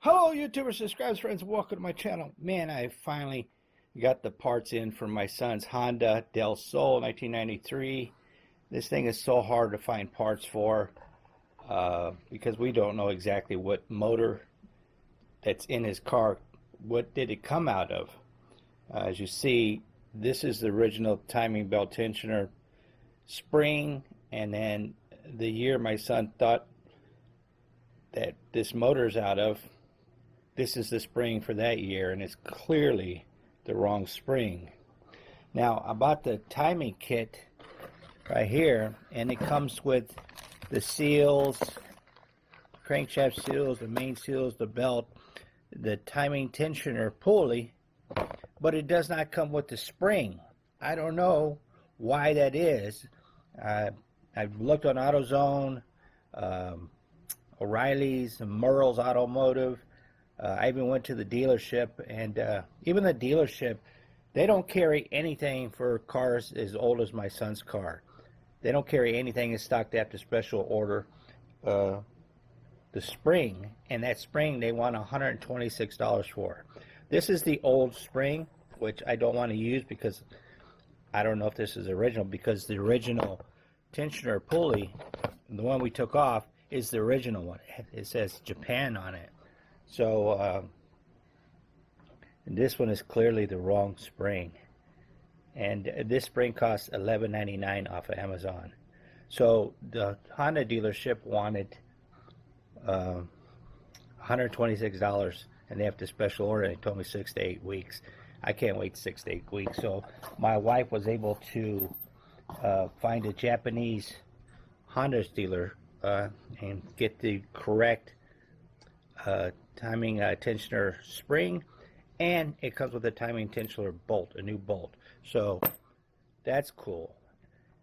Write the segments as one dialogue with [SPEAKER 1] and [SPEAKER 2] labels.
[SPEAKER 1] Hello YouTubers, subscribers, friends, welcome to my channel. Man, I finally got the parts in for my son's Honda Del Sol 1993. This thing is so hard to find parts for because we don't know exactly what motor that's in his car, what did it come out of. As you see, this is the original timing belt tensioner spring, and then the year my son thought that this motor's out of, this is the spring for that year, and it's clearly the wrong spring. Now, I bought the timing kit right here, and it comes with the seals, crankshaft seals, the main seals, the belt, the timing tensioner pulley, but it does not come with the spring. I don't know why that is. I've looked on AutoZone, O'Reilly's, Merle's Automotive. I even went to the dealership, and even the dealership, they don't carry anything for cars as old as my son's car. They don't carry anything in stock. They have to special order the spring, and that spring they want $126 for. This is the old spring, which I don't want to use because I don't know if this is original, because the original tensioner pulley, the one we took off, is the original one. It says Japan on it. So this one is clearly the wrong spring, and this spring costs $11.99 off of Amazon. So the Honda dealership wanted $126, and they have to special order. They told me 6 to 8 weeks. I can't wait 6 to 8 weeks. So my wife was able to find a Japanese Honda dealer and get the correct timing tensioner spring, and it comes with a timing tensioner bolt, a new bolt. So that's cool.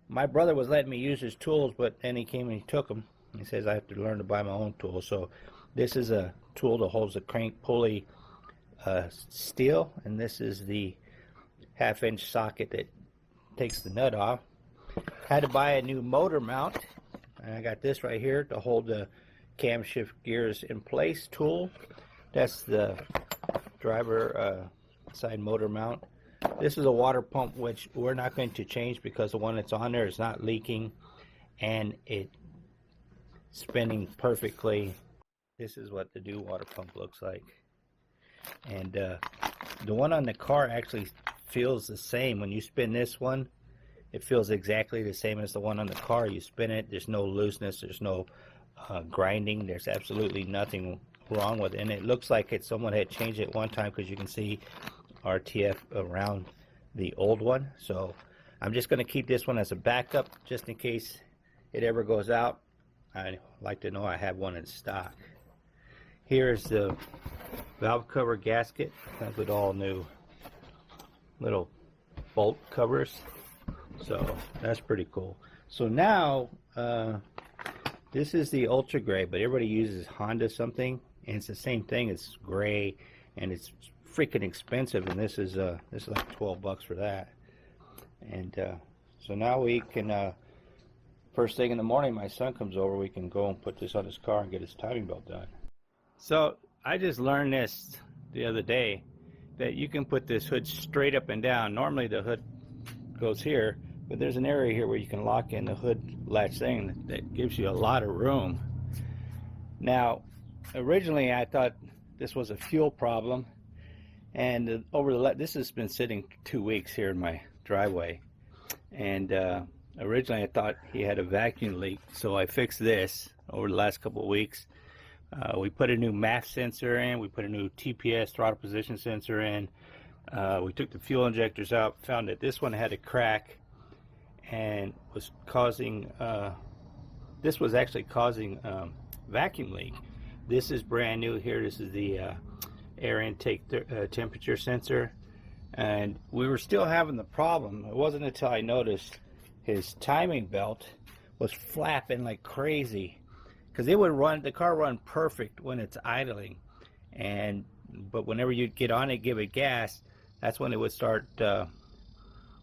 [SPEAKER 1] My brother was letting me use his tools, but then he came and he took them. He says I have to learn to buy my own tools. So this is a tool that holds the crank pulley steel, and this is the 1/2-inch socket that takes the nut off. Had to buy a new motor mount, and I got this right here to hold the camshaft gears in place tool. That's the driver side motor mount. This is a water pump, which we're not going to change because the one that's on there is not leaking, and it's spinning perfectly. This is what the new water pump looks like, and the one on the car actually feels the same. When you spin this one, it feels exactly the same as the one on the car. You spin it, there's no looseness, there's no grinding, there's absolutely nothing wrong with it, and it looks like someone had changed it one time, because you can see RTF around the old one. So I'm just going to keep this one as a backup just in case it ever goes out. I'd like to know I have one in stock. Here's the valve cover gasket. Comes with all new little bolt covers, so that's pretty cool. So now this is the ultra gray, but everybody uses Honda something, and it's the same thing. It's gray, and it's freaking expensive, and this is like 12 bucks for that. And so now we can first thing in the morning, my son comes over, we can go and put this on his car and get his timing belt done. So I just learned this the other day, that you can put this hood straight up and down. Normally the hood goes here, but there's an area here where you can lock in the hood latch thing that gives you a lot of room. Now, originally I thought this was a fuel problem, and this has been sitting 2 weeks here in my driveway, and originally I thought he had a vacuum leak, so I fixed this over the last couple of weeks. We put a new MAF sensor in, we put a new TPS throttle position sensor in, we took the fuel injectors out, found that this one had a crack and was causing, this was actually causing vacuum leak. This is brand new here. This is the air intake temperature sensor, and we were still having the problem. It wasn't until I noticed his timing belt was flapping like crazy, because it would run, the car run perfect when it's idling, but whenever you get on it, give it gas, that's when it would start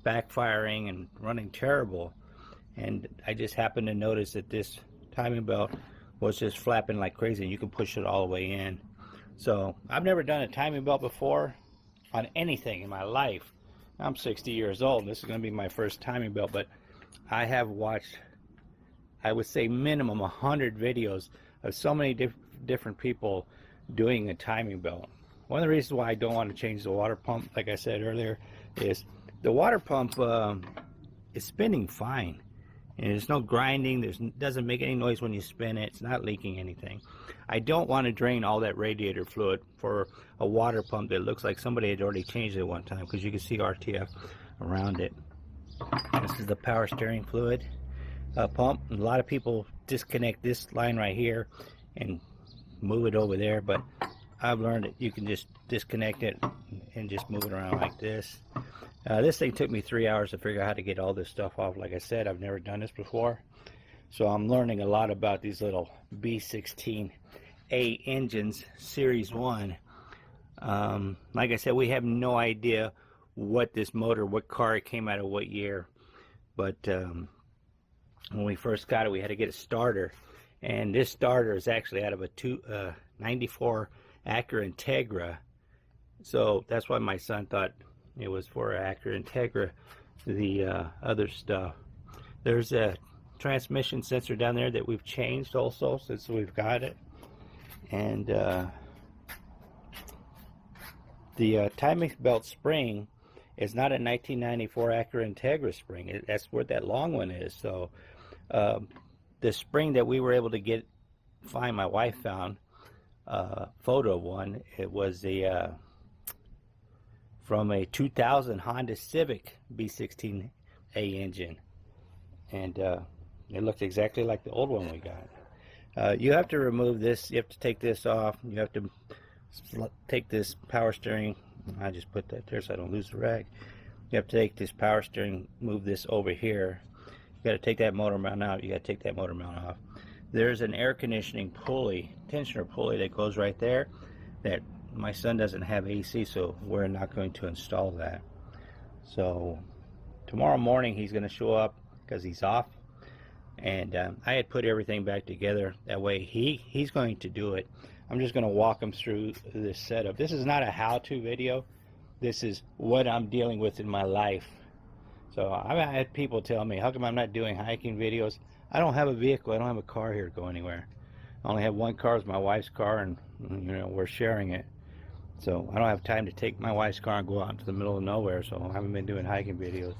[SPEAKER 1] backfiring and running terrible. and I just happened to notice that this timing belt was just flapping like crazy, and you can push it all the way in. So I've never done a timing belt before on anything in my life. I'm 60 years old. This is going to be my first timing belt, but I have watched, I would say minimum 100 videos of so many different people doing a timing belt. One of the reasons why I don't want to change the water pump, like I said earlier, is the water pump is spinning fine. And there's no grinding, doesn't make any noise when you spin it, it's not leaking anything. I don't want to drain all that radiator fluid for a water pump that looks like somebody had already changed it one time, because you can see RTF around it. This is the power steering fluid pump. A lot of people disconnect this line right here and move it over there, but I've learned that you can just disconnect it and just move it around like this. This thing took me 3 hours to figure out how to get all this stuff off. Like I said, I've never done this before, so I'm learning a lot about these little B16A engines, Series 1. Like I said, we have no idea what this motor, what car it came out of, what year, but when we first got it, we had to get a starter, and this starter is actually out of a 94 Acura Integra, so that's why my son thought it was for Acura Integra, the other stuff. There's a transmission sensor down there that we've changed also since we've got it, and the timing belt spring is not a 1994 Acura Integra spring. That's where that long one is. So the spring that we were able to find, my wife found a photo of one. It was from a 2000 Honda Civic B16A engine, and it looked exactly like the old one we got. You have to remove this, you have to take this off, you have to take this power steering, I just put that there so I don't lose the rag. You have to take this power steering, move this over here, you got to take that motor mount out, you got to take that motor mount off. There's an air conditioning pulley, tensioner pulley that goes right there, that my son doesn't have AC, so we're not going to install that. So tomorrow morning he's going to show up because he's off, and I had put everything back together. That way he's going to do it. I'm just going to walk him through this setup. This is not a how-to video. This is what I'm dealing with in my life. So I've had people tell me, how come I'm not doing hiking videos? I don't have a vehicle. I don't have a car here to go anywhere. I only have one car. It's my wife's car, and you know, we're sharing it. So I don't have time to take my wife's car and go out into the middle of nowhere, so I haven't been doing hiking videos.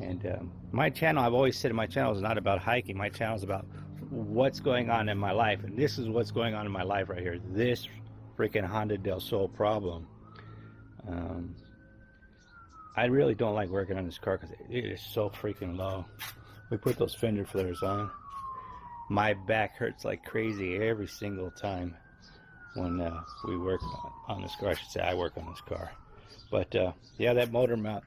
[SPEAKER 1] And my channel, I've always said my channel is not about hiking. My channel is about what's going on in my life, and this is what's going on in my life right here. This freaking Honda Del Sol problem. I really don't like working on this car because it is so freaking low. We put those fender flares on. My back hurts like crazy every single time when we work on this car. I should say I work on this car. But yeah, that motor mount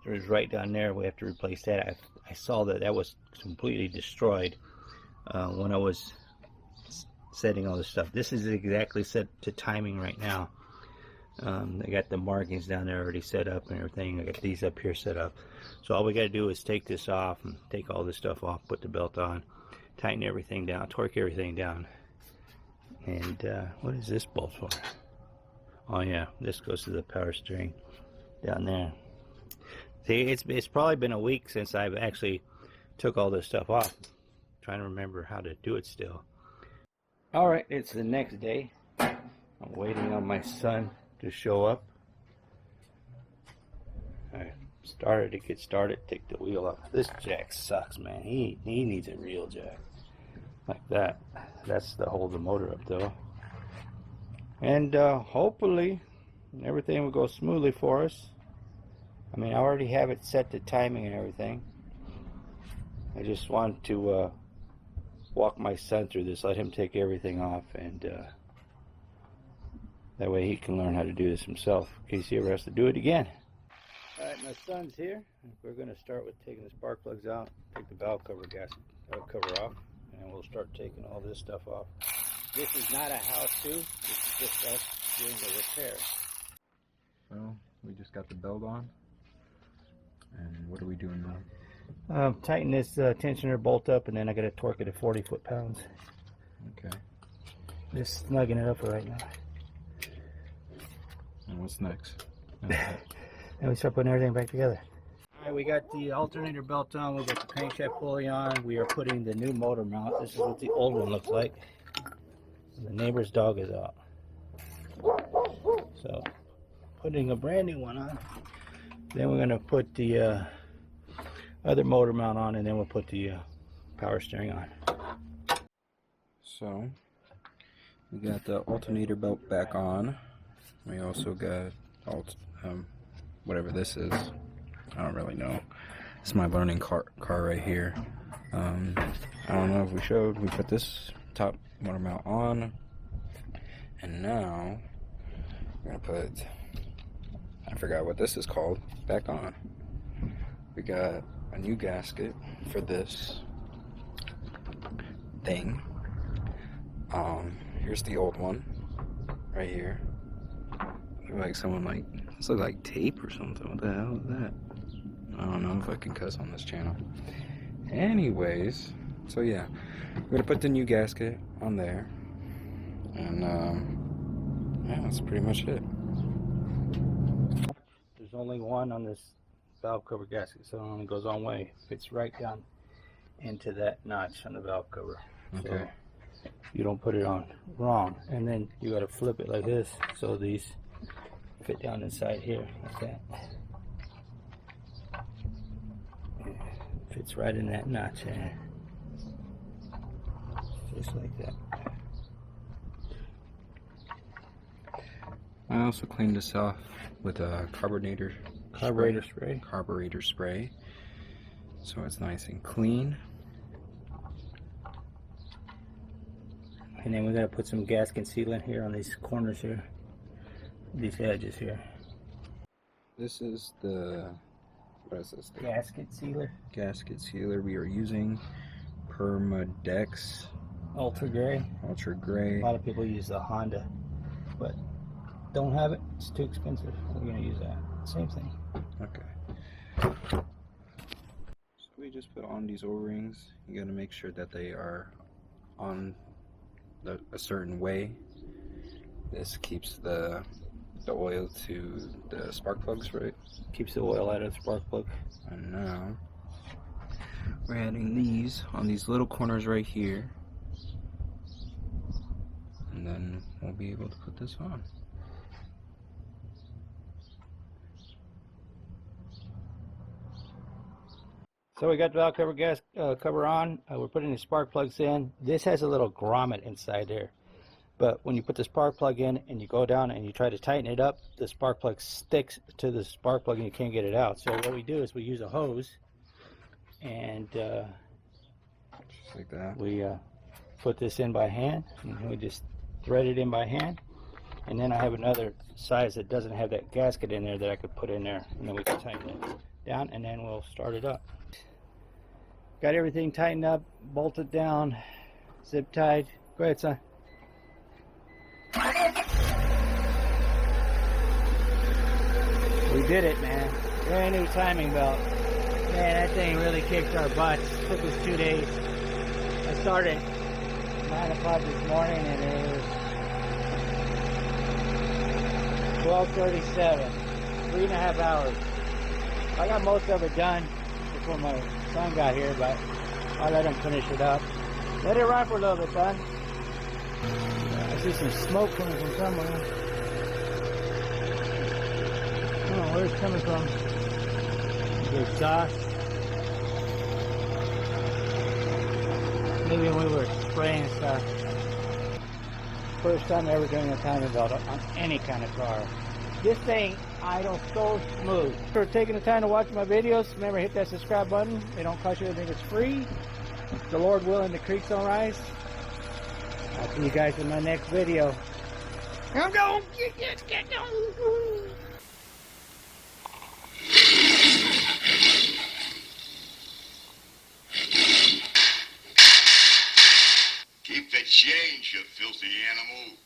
[SPEAKER 1] is right down there. We have to replace that. I saw that was completely destroyed when I was setting all this stuff. This is exactly set to timing right now. I got the markings down there already set up and everything. I got these up here set up. So all we got to do is take this off and take all this stuff off, put the belt on, tighten everything down, torque everything down. And what is this bolt for? Oh yeah, this goes to the power steering down there. See, it's probably been a week since I've actually took all this stuff off. I'm trying to remember how to do it still. All right, it's the next day. I'm waiting on my son to show up. I started to get started, take the wheel off. This jack sucks, man. He needs a real jack. Like that. That's to hold the motor up though. And hopefully everything will go smoothly for us. I mean, I already have it set to timing and everything. I just want to walk my son through this, let him take everything off, and that way he can learn how to do this himself in case he ever has to do it again. Alright, my son's here. We're going to start with taking the spark plugs out, take the valve cover cover off, and we'll start taking all this stuff off. This is not a how-to, this is just us doing the repair.
[SPEAKER 2] So, we just got the belt on, and what are we doing now?
[SPEAKER 1] Tighten this tensioner bolt up, and then I got to torque it at 40 foot-pounds.
[SPEAKER 2] Okay.
[SPEAKER 1] Just snugging it up for right now.
[SPEAKER 2] And what's next?
[SPEAKER 1] And we start putting everything back together. Alright, we got the alternator belt on, we got the crankshaft pulley on, we are putting the new motor mount. This is what the old one looks like. The neighbor's dog is out. So, putting a brand new one on. Then we're going to put the other motor mount on, and then we'll put the power steering on.
[SPEAKER 2] So, we got the alternator belt back on. We also got whatever this is. I don't really know. It's my learning car right here. I don't know if we showed. We put this top motor mount on, and now we're gonna put, I forgot what this is called, back on. We got a new gasket for this thing. Here's the old one right here. Like someone this looks like tape or something. What the hell is that? I don't know if I can cuss on this channel. Anyways, so yeah, we're gonna put the new gasket on there, and yeah, that's pretty much it.
[SPEAKER 1] There's only one on this valve cover gasket, so it only goes one way. Fits right down into that notch on the valve cover.
[SPEAKER 2] Okay.
[SPEAKER 1] So you don't put it on wrong, and then you got to flip it like this so these fit down inside here like that. Fits right in that notch there, just like that.
[SPEAKER 2] I also cleaned this off with a carburetor spray, so it's nice and clean.
[SPEAKER 1] And then we got to put some gasket sealant here on these corners here, these edges here.
[SPEAKER 2] This is the, what is this?
[SPEAKER 1] Gasket sealer.
[SPEAKER 2] Gasket sealer we are using. Permadex
[SPEAKER 1] Ultra gray.
[SPEAKER 2] Ultra
[SPEAKER 1] A
[SPEAKER 2] Gray.
[SPEAKER 1] lot of people use the Honda, but don't have it. It's too expensive. We're gonna use that. Same thing.
[SPEAKER 2] Okay. So we just put on these O-rings. You gotta make sure that they are on a certain way. This keeps the oil to the spark plugs, right?
[SPEAKER 1] Keeps the oil out of the spark plug.
[SPEAKER 2] And now we're adding these on these little corners right here, and then we'll be able to put this on.
[SPEAKER 1] So we got the valve cover gas cover on. We're putting the spark plugs in. This has a little grommet inside there, but when you put the spark plug in and you go down and you try to tighten it up, the spark plug sticks to the spark plug and you can't get it out. So what we do is we use a hose, and
[SPEAKER 2] Just like that.
[SPEAKER 1] we put this in by hand, and we just thread it in by hand. And then I have another size that doesn't have that gasket in there that I could put in there, and then we can tighten it down, and then we'll start it up. Got everything tightened up, bolted down, zip tied. Go ahead, son. We did it, man. Brand new timing belt. Man, that thing really kicked our butts. Took us 2 days. I started at 9 o'clock this morning, and it was 12:37. 3.5 hours. I got most of it done before my son got here, but I'll let him finish it up. Let it run for a little bit, son. I see some smoke coming from somewhere. I don't know where it's coming from. The exhaust. Maybe when we were spraying stuff. First time ever doing a timing belt on any kind of car. This thing idles so smooth. For taking the time to watch my videos, remember hit that subscribe button. They don't cost you anything, it's free. The Lord willing, the creeks don't rise. I'll see you guys in my next video. I'm going. Get going.
[SPEAKER 3] Keep the change, you filthy animal.